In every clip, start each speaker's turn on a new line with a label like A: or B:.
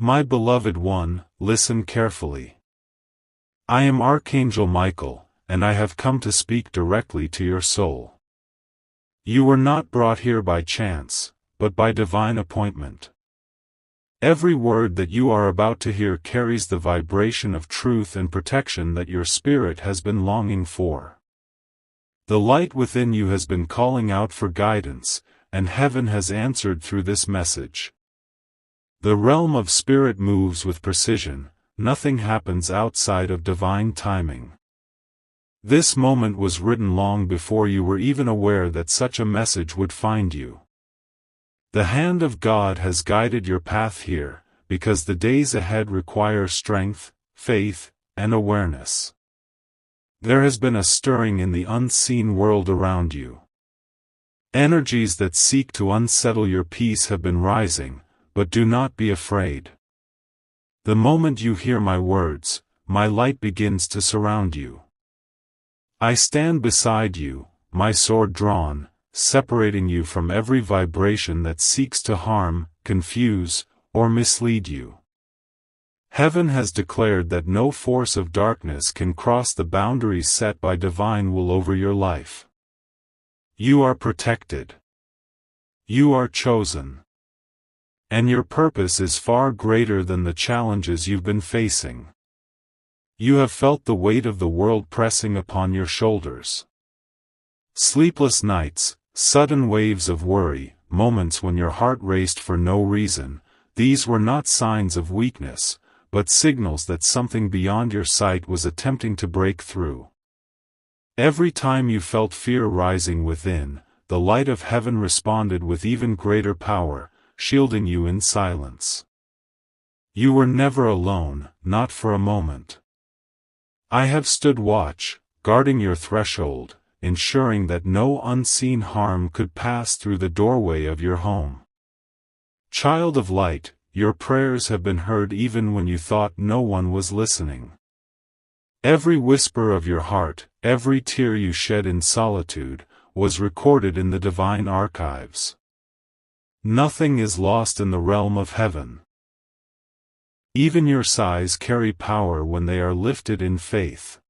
A: My beloved one, listen carefully. I am Archangel Michael, and I have come to speak directly to your soul. You were not brought here by chance, but by divine appointment. Every word that you are about to hear carries the vibration of truth and protection that your spirit has been longing for. The light within you has been calling out for guidance, and heaven has answered through this message. The realm of spirit moves with precision, nothing happens outside of divine timing. This moment was written long before you were even aware that such a message would find you. The hand of God has guided your path here, because the days ahead require strength, faith, and awareness. There has been a stirring in the unseen world around you. Energies that seek to unsettle your peace have been rising, but do not be afraid. The moment you hear my words, my light begins to surround you. I stand beside you, my sword drawn, separating you from every vibration that seeks to harm, confuse, or mislead you. Heaven has declared that no force of darkness can cross the boundaries set by divine will over your life. You are protected. You are chosen. And your purpose is far greater than the challenges you've been facing. You have felt the weight of the world pressing upon your shoulders. Sleepless nights, sudden waves of worry, moments when your heart raced for no reason, these were not signs of weakness, but signals that something beyond your sight was attempting to break through. Every time you felt fear rising within, the light of heaven responded with even greater power, shielding you in silence. You were never alone, not for a moment. I have stood watch, guarding your threshold, ensuring that no unseen harm could pass through the doorway of your home. Child of light, your prayers have been heard even when you thought no one was listening. Every whisper of your heart, every tear you shed in solitude, was recorded in the divine archives. Nothing is lost in the realm of heaven. Even your sighs carry power when they are lifted in faith.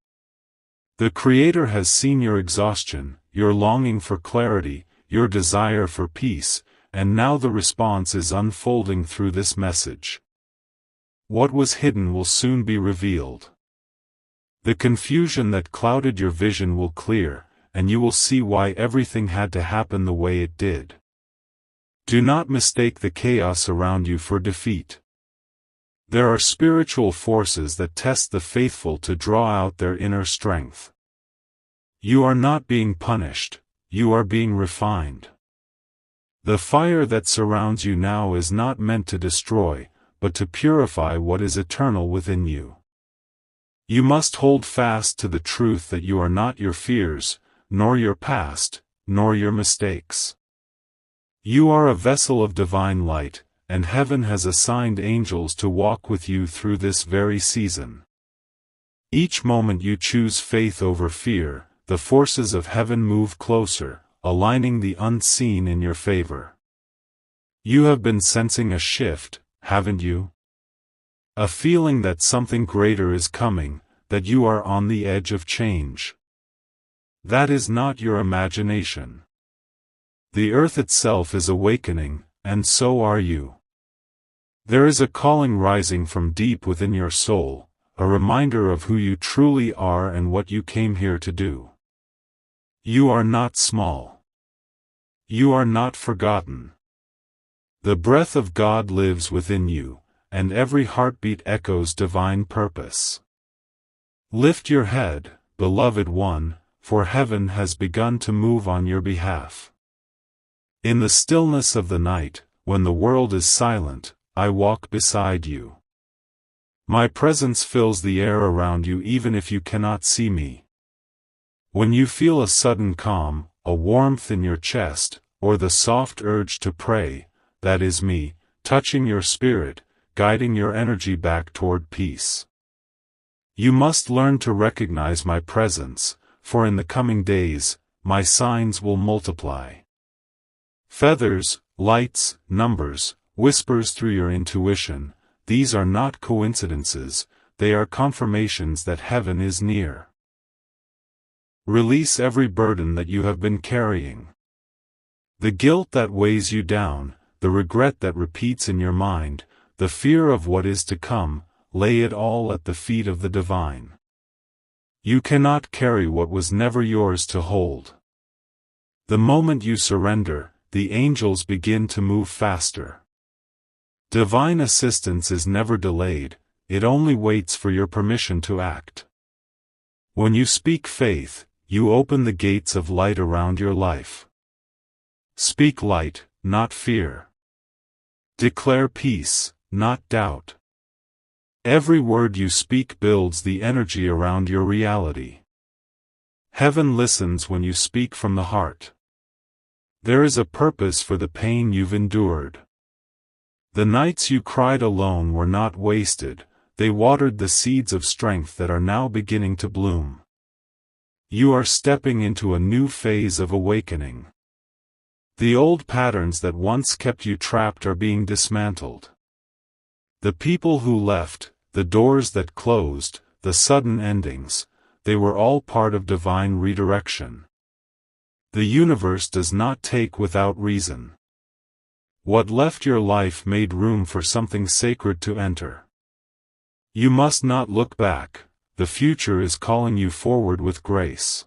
A: The Creator has seen your exhaustion, your longing for clarity, your desire for peace, and now the response is unfolding through this message. What was hidden will soon be revealed. The confusion that clouded your vision will clear, and you will see why everything had to happen the way it did. Do not mistake the chaos around you for defeat. There are spiritual forces that test the faithful to draw out their inner strength. You are not being punished, you are being refined. The fire that surrounds you now is not meant to destroy, but to purify what is eternal within you. You must hold fast to the truth that you are not your fears, nor your past, nor your mistakes. You are a vessel of divine light, and heaven has assigned angels to walk with you through this very season. Each moment you choose faith over fear, the forces of heaven move closer, aligning the unseen in your favor. You have been sensing a shift, haven't you? A feeling that something greater is coming, that you are on the edge of change. That is not your imagination. The earth itself is awakening, and so are you. There is a calling rising from deep within your soul, a reminder of who you truly are and what you came here to do. You are not small. You are not forgotten. The breath of God lives within you, and every heartbeat echoes divine purpose. Lift your head, beloved one, for heaven has begun to move on your behalf. In the stillness of the night, when the world is silent, I walk beside you. My presence fills the air around you even if you cannot see me. When you feel a sudden calm, a warmth in your chest, or the soft urge to pray, that is me, touching your spirit, guiding your energy back toward peace. You must learn to recognize my presence, for in the coming days, my signs will multiply. Feathers, lights, numbers, whispers through your intuition, these are not coincidences, they are confirmations that heaven is near. Release every burden that you have been carrying. The guilt that weighs you down, the regret that repeats in your mind, the fear of what is to come, lay it all at the feet of the divine. You cannot carry what was never yours to hold. The moment you surrender, the angels begin to move faster. Divine assistance is never delayed, it only waits for your permission to act. When you speak faith, you open the gates of light around your life. Speak light, not fear. Declare peace, not doubt. Every word you speak builds the energy around your reality. Heaven listens when you speak from the heart. There is a purpose for the pain you've endured. The nights you cried alone were not wasted, they watered the seeds of strength that are now beginning to bloom. You are stepping into a new phase of awakening. The old patterns that once kept you trapped are being dismantled. The people who left, the doors that closed, the sudden endings, they were all part of divine redirection. The universe does not take without reason. What left your life made room for something sacred to enter. You must not look back, the future is calling you forward with grace.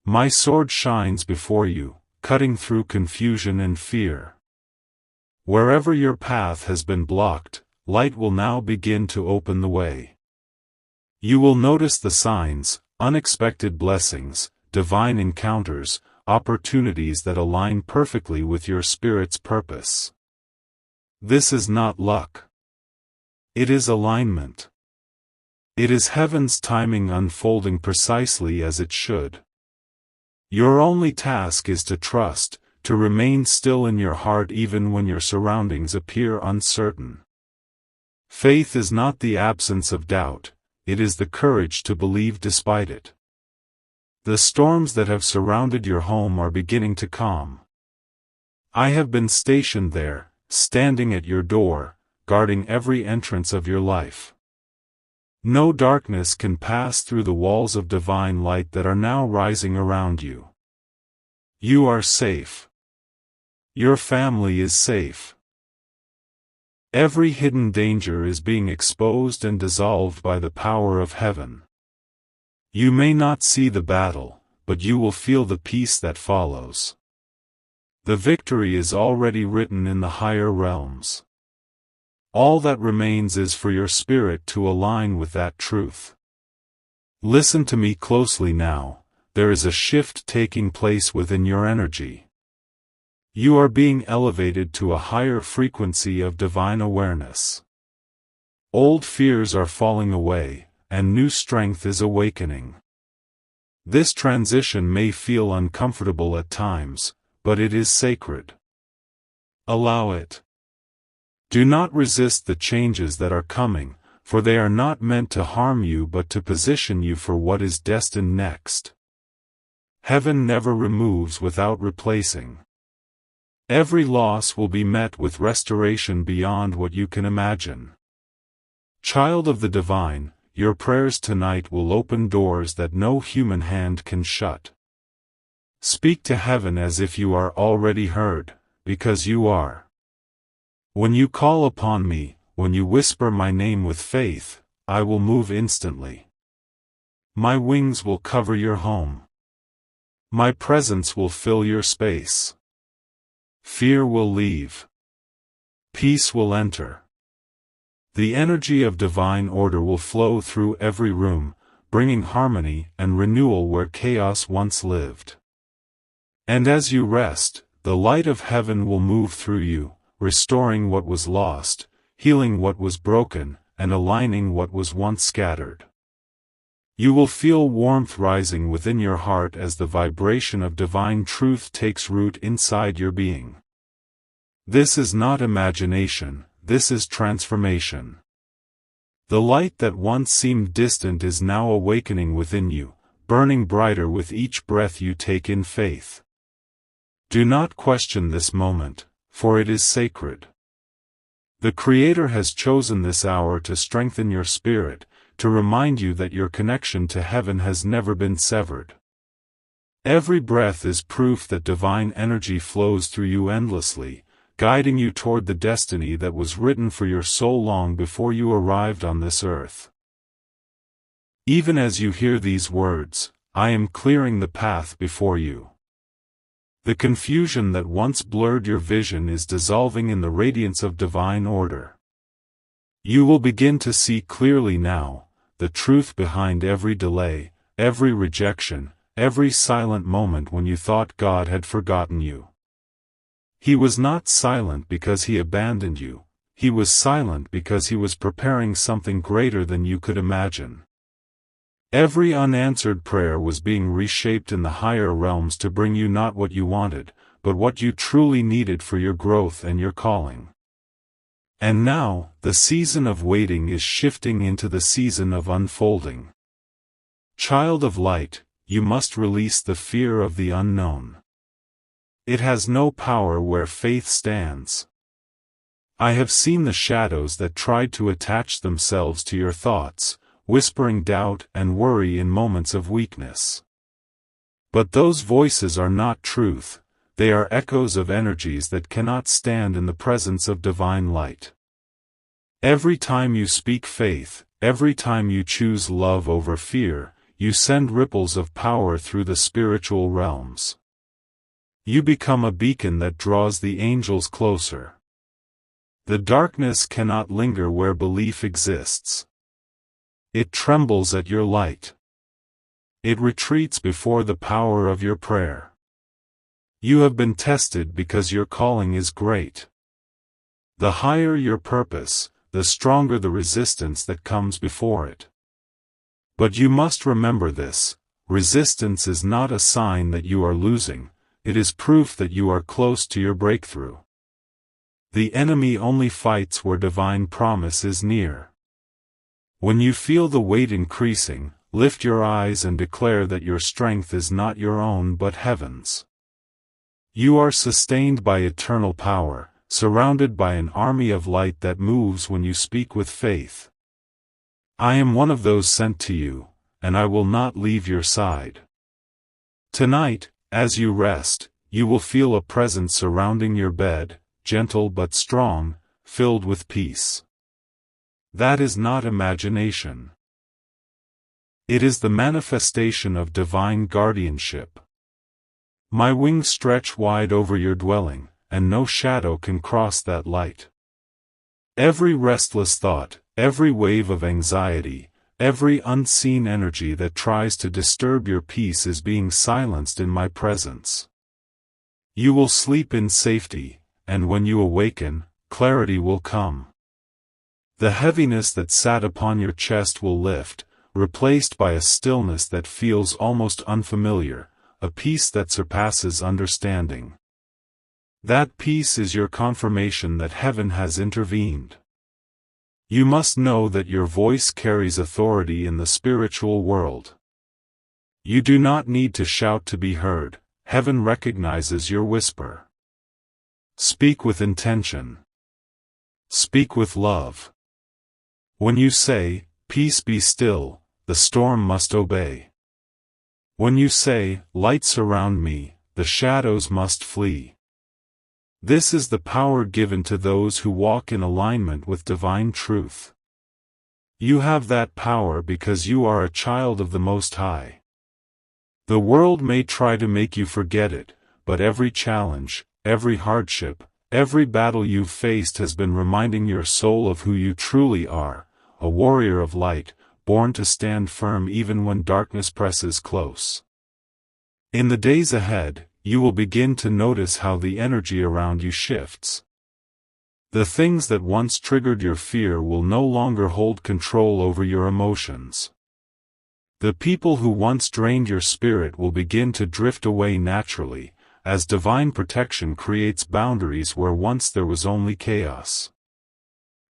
A: My sword shines before you, cutting through confusion and fear. Wherever your path has been blocked, light will now begin to open the way. You will notice the signs, unexpected blessings, divine encounters, opportunities that align perfectly with your spirit's purpose. This is not luck. It is alignment. It is heaven's timing unfolding precisely as it should. Your only task is to trust, to remain still in your heart even when your surroundings appear uncertain. Faith is not the absence of doubt, it is the courage to believe despite it. The storms that have surrounded your home are beginning to calm. I have been stationed there, standing at your door, guarding every entrance of your life. No darkness can pass through the walls of divine light that are now rising around you. You are safe. Your family is safe. Every hidden danger is being exposed and dissolved by the power of heaven. You may not see the battle, but you will feel the peace that follows. The victory is already written in the higher realms. All that remains is for your spirit to align with that truth. Listen to me closely now, there is a shift taking place within your energy. You are being elevated to a higher frequency of divine awareness. Old fears are falling away, and new strength is awakening. This transition may feel uncomfortable at times, but it is sacred. Allow it. Do not resist the changes that are coming, for they are not meant to harm you but to position you for what is destined next. Heaven never removes without replacing. Every loss will be met with restoration beyond what you can imagine. Child of the divine, your prayers tonight will open doors that no human hand can shut. Speak to heaven as if you are already heard, because you are. When you call upon me, when you whisper my name with faith, I will move instantly. My wings will cover your home. My presence will fill your space. Fear will leave. Peace will enter. The energy of divine order will flow through every room, bringing harmony and renewal where chaos once lived. And as you rest, the light of heaven will move through you, restoring what was lost, healing what was broken, and aligning what was once scattered. You will feel warmth rising within your heart as the vibration of divine truth takes root inside your being. This is not imagination, this is transformation. The light that once seemed distant is now awakening within you, burning brighter with each breath you take in faith. Do not question this moment, for it is sacred. The Creator has chosen this hour to strengthen your spirit, to remind you that your connection to heaven has never been severed. Every breath is proof that divine energy flows through you endlessly, guiding you toward the destiny that was written for your soul long before you arrived on this earth. Even as you hear these words, I am clearing the path before you. The confusion that once blurred your vision is dissolving in the radiance of divine order. You will begin to see clearly now, the truth behind every delay, every rejection, every silent moment when you thought God had forgotten you. He was not silent because He abandoned you, He was silent because He was preparing something greater than you could imagine. Every unanswered prayer was being reshaped in the higher realms to bring you not what you wanted, but what you truly needed for your growth and your calling. And now, the season of waiting is shifting into the season of unfolding. Child of light, you must release the fear of the unknown. It has no power where faith stands. I have seen the shadows that tried to attach themselves to your thoughts, whispering doubt and worry in moments of weakness. But those voices are not truth, they are echoes of energies that cannot stand in the presence of divine light. Every time you speak faith, every time you choose love over fear, you send ripples of power through the spiritual realms. You become a beacon that draws the angels closer. The darkness cannot linger where belief exists. It trembles at your light. It retreats before the power of your prayer. You have been tested because your calling is great. The higher your purpose, the stronger the resistance that comes before it. But you must remember this: resistance is not a sign that you are losing, it is proof that you are close to your breakthrough. The enemy only fights where divine promise is near. When you feel the weight increasing, lift your eyes and declare that your strength is not your own but heaven's. You are sustained by eternal power, surrounded by an army of light that moves when you speak with faith. I am one of those sent to you, and I will not leave your side. Tonight, as you rest, you will feel a presence surrounding your bed, gentle but strong, filled with peace. That is not imagination. It is the manifestation of divine guardianship. My wings stretch wide over your dwelling, and no shadow can cross that light. Every restless thought, every wave of anxiety, every unseen energy that tries to disturb your peace is being silenced in my presence. You will sleep in safety, and when you awaken, clarity will come. The heaviness that sat upon your chest will lift, replaced by a stillness that feels almost unfamiliar, a peace that surpasses understanding. That peace is your confirmation that heaven has intervened. You must know that your voice carries authority in the spiritual world. You do not need to shout to be heard, heaven recognizes your whisper. Speak with intention. Speak with love. When you say, "Peace be still," the storm must obey. When you say, "Light surround me," the shadows must flee. This is the power given to those who walk in alignment with divine truth. You have that power because you are a child of the Most High. The world may try to make you forget it, but every challenge, every hardship, every battle you've faced has been reminding your soul of who you truly are, a warrior of light, born to stand firm even when darkness presses close. In the days ahead, you will begin to notice how the energy around you shifts. The things that once triggered your fear will no longer hold control over your emotions. The people who once drained your spirit will begin to drift away naturally, as divine protection creates boundaries where once there was only chaos.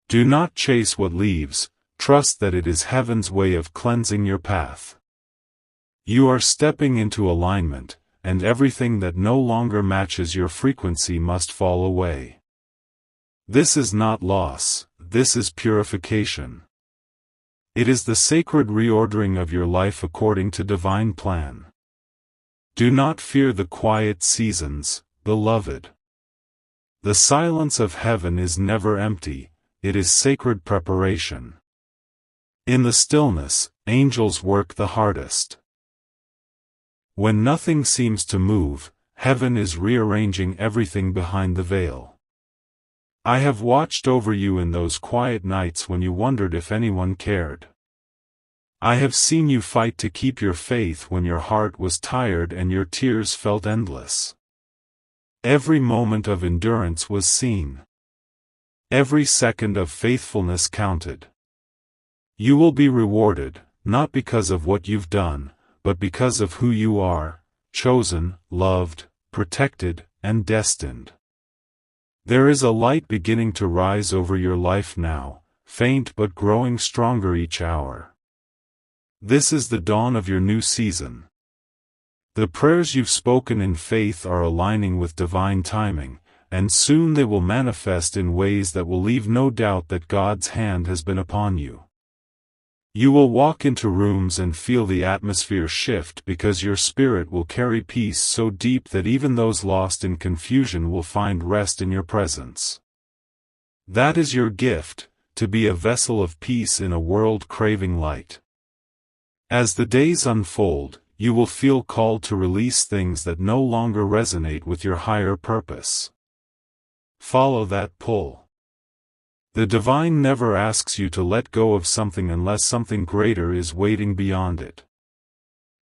A: Do not chase what leaves, trust that it is heaven's way of cleansing your path. You are stepping into alignment, and everything that no longer matches your frequency must fall away. This is not loss, this is purification. It is the sacred reordering of your life according to divine plan. Do not fear the quiet seasons, beloved. The silence of heaven is never empty, it is sacred preparation. In the stillness, angels work the hardest. When nothing seems to move, heaven is rearranging everything behind the veil. I have watched over you in those quiet nights when you wondered if anyone cared. I have seen you fight to keep your faith when your heart was tired and your tears felt endless. Every moment of endurance was seen. Every second of faithfulness counted. You will be rewarded, not because of what you've done, but because of who you are, chosen, loved, protected, and destined. There is a light beginning to rise over your life now, faint but growing stronger each hour. This is the dawn of your new season. The prayers you've spoken in faith are aligning with divine timing, and soon they will manifest in ways that will leave no doubt that God's hand has been upon you. You will walk into rooms and feel the atmosphere shift because your spirit will carry peace so deep that even those lost in confusion will find rest in your presence. That is your gift, to be a vessel of peace in a world craving light. As the days unfold, you will feel called to release things that no longer resonate with your higher purpose. Follow that pull. The divine never asks you to let go of something unless something greater is waiting beyond it.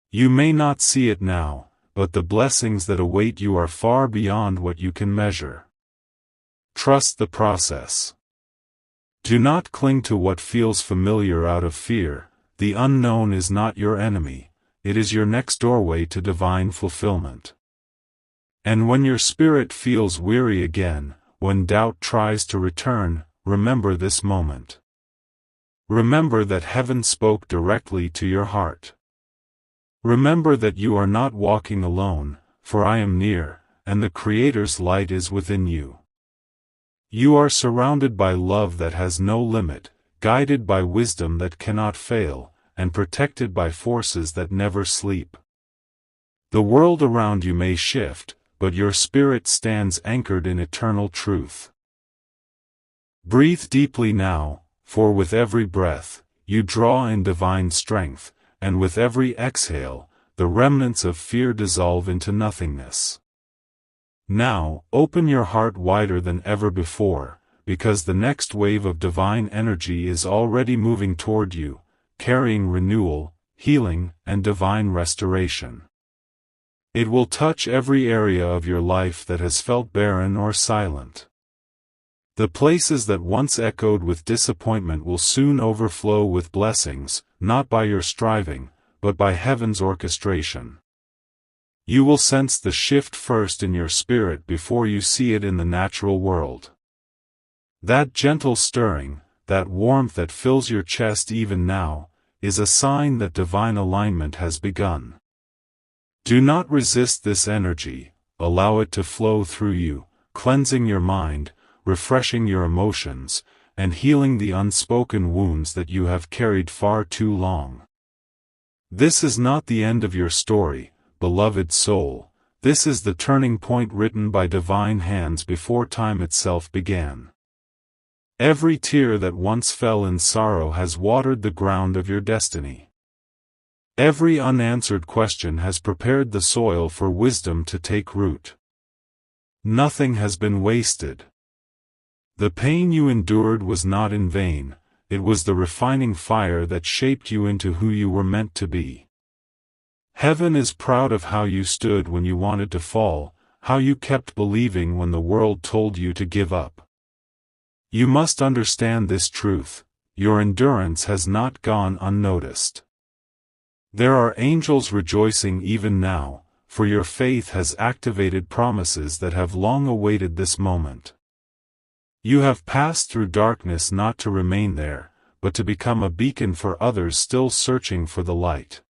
A: You may not see it now, but the blessings that await you are far beyond what you can measure. Trust the process. Do not cling to what feels familiar out of fear. The unknown is not your enemy, it is your next doorway to divine fulfillment. And when your spirit feels weary again, when doubt tries to return, remember this moment. Remember that heaven spoke directly to your heart. Remember that you are not walking alone, for I am near, and the Creator's light is within you. You are surrounded by love that has no limit, guided by wisdom that cannot fail, and protected by forces that never sleep. The world around you may shift, but your spirit stands anchored in eternal truth. Breathe deeply now, for with every breath, you draw in divine strength, and with every exhale, the remnants of fear dissolve into nothingness. Now, open your heart wider than ever before, because the next wave of divine energy is already moving toward you, carrying renewal, healing, and divine restoration. It will touch every area of your life that has felt barren or silent. The places that once echoed with disappointment will soon overflow with blessings, not by your striving, but by heaven's orchestration. You will sense the shift first in your spirit before you see it in the natural world. That gentle stirring, that warmth that fills your chest even now, is a sign that divine alignment has begun. Do not resist this energy, allow it to flow through you, cleansing your mind, refreshing your emotions, and healing the unspoken wounds that you have carried far too long. This is not the end of your story, beloved soul, this is the turning point written by divine hands before time itself began. Every tear that once fell in sorrow has watered the ground of your destiny. Every unanswered question has prepared the soil for wisdom to take root. Nothing has been wasted. The pain you endured was not in vain, it was the refining fire that shaped you into who you were meant to be. Heaven is proud of how you stood when you wanted to fall, how you kept believing when the world told you to give up. You must understand this truth, your endurance has not gone unnoticed. There are angels rejoicing even now, for your faith has activated promises that have long awaited this moment. You have passed through darkness not to remain there, but to become a beacon for others still searching for the light.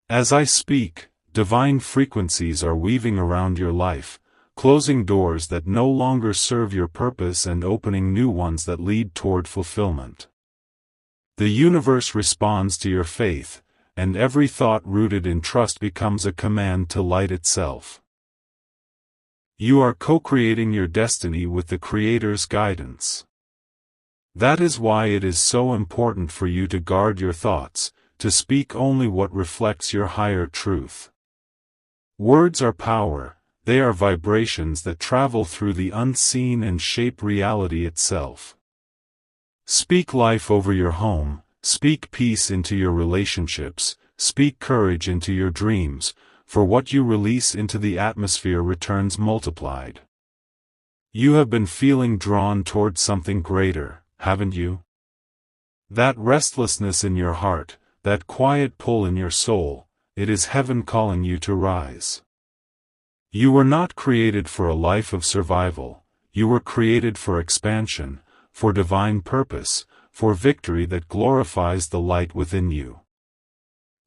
A: As I speak, divine frequencies are weaving around your life, closing doors that no longer serve your purpose and opening new ones that lead toward fulfillment. The universe responds to your faith, and every thought rooted in trust becomes a command to light itself. You are co-creating your destiny with the Creator's guidance. That is why it is so important for you to guard your thoughts, to speak only what reflects your higher truth. Words are power, they are vibrations that travel through the unseen and shape reality itself. Speak life over your home, speak peace into your relationships, speak courage into your dreams, for what you release into the atmosphere returns multiplied. You have been feeling drawn toward something greater, haven't you? That restlessness in your heart, that quiet pull in your soul, it is heaven calling you to rise. You were not created for a life of survival, you were created for expansion, for divine purpose, for victory that glorifies the light within you.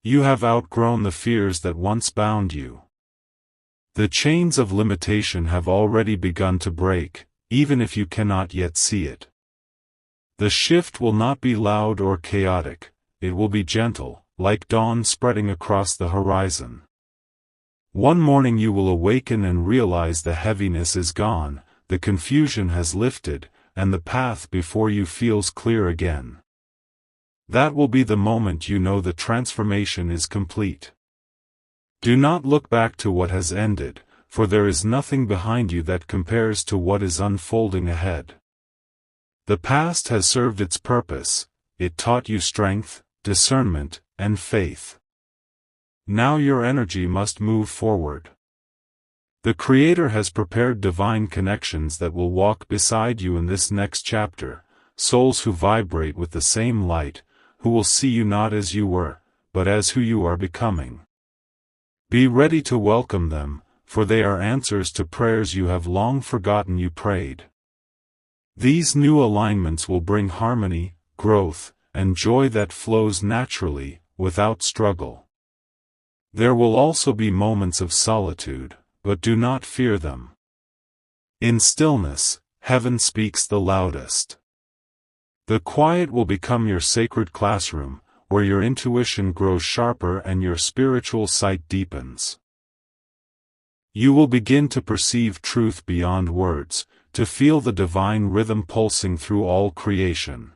A: You have outgrown the fears that once bound you. The chains of limitation have already begun to break, even if you cannot yet see it. The shift will not be loud or chaotic, it will be gentle, like dawn spreading across the horizon. One morning you will awaken and realize the heaviness is gone, the confusion has lifted, and the path before you feels clear again. That will be the moment you know the transformation is complete. Do not look back to what has ended, for there is nothing behind you that compares to what is unfolding ahead. The past has served its purpose, it taught you strength, discernment, and faith. Now your energy must move forward. The Creator has prepared divine connections that will walk beside you in this next chapter, souls who vibrate with the same light, who will see you not as you were, but as who you are becoming. Be ready to welcome them, for they are answers to prayers you have long forgotten you prayed. These new alignments will bring harmony, growth, and joy that flows naturally, without struggle. There will also be moments of solitude, but do not fear them. In stillness, heaven speaks the loudest. The quiet will become your sacred classroom, where your intuition grows sharper and your spiritual sight deepens. You will begin to perceive truth beyond words, to feel the divine rhythm pulsing through all creation.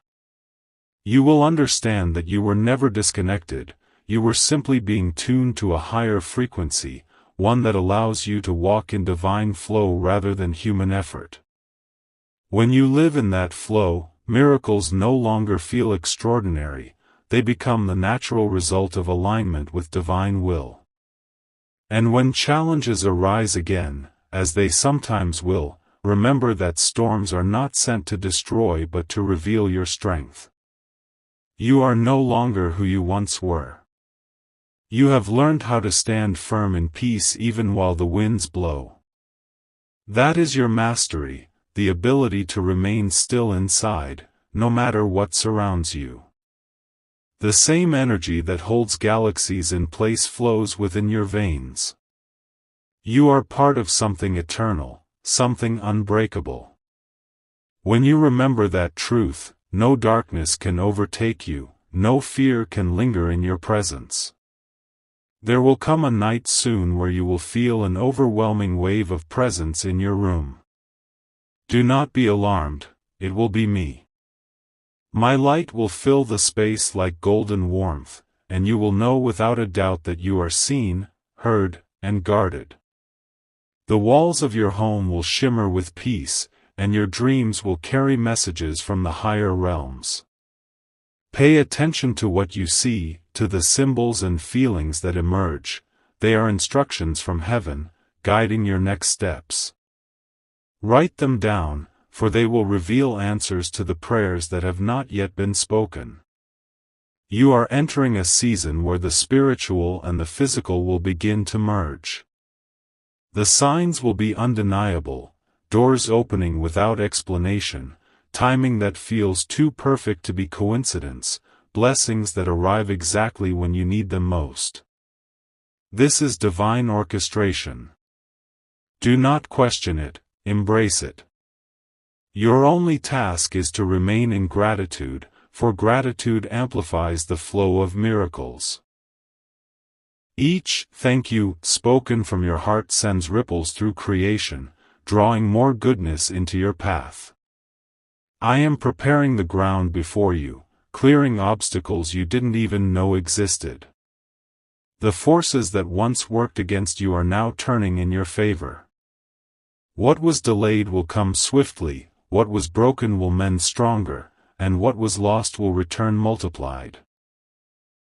A: You will understand that you were never disconnected, you were simply being tuned to a higher frequency, one that allows you to walk in divine flow rather than human effort. When you live in that flow, miracles no longer feel extraordinary, they become the natural result of alignment with divine will. And when challenges arise again, as they sometimes will, remember that storms are not sent to destroy but to reveal your strength. You are no longer who you once were. You have learned how to stand firm in peace even while the winds blow. That is your mastery, the ability to remain still inside, no matter what surrounds you. The same energy that holds galaxies in place flows within your veins. You are part of something eternal, something unbreakable. When you remember that truth, no darkness can overtake you, no fear can linger in your presence. There will come a night soon where you will feel an overwhelming wave of presence in your room. Do not be alarmed, it will be me. My light will fill the space like golden warmth, and you will know without a doubt that you are seen, heard, and guarded. The walls of your home will shimmer with peace, and your dreams will carry messages from the higher realms. Pay attention to what you see, to the symbols and feelings that emerge. They are instructions from heaven, guiding your next steps. Write them down, for they will reveal answers to the prayers that have not yet been spoken. You are entering a season where the spiritual and the physical will begin to merge. The signs will be undeniable, doors opening without explanation, timing that feels too perfect to be coincidence, blessings that arrive exactly when you need them most. This is divine orchestration. Do not question it, embrace it. Your only task is to remain in gratitude, for gratitude amplifies the flow of miracles. Each "thank you" spoken from your heart sends ripples through creation, drawing more goodness into your path. I am preparing the ground before you, clearing obstacles you didn't even know existed. The forces that once worked against you are now turning in your favor. What was delayed will come swiftly, what was broken will mend stronger, and what was lost will return multiplied.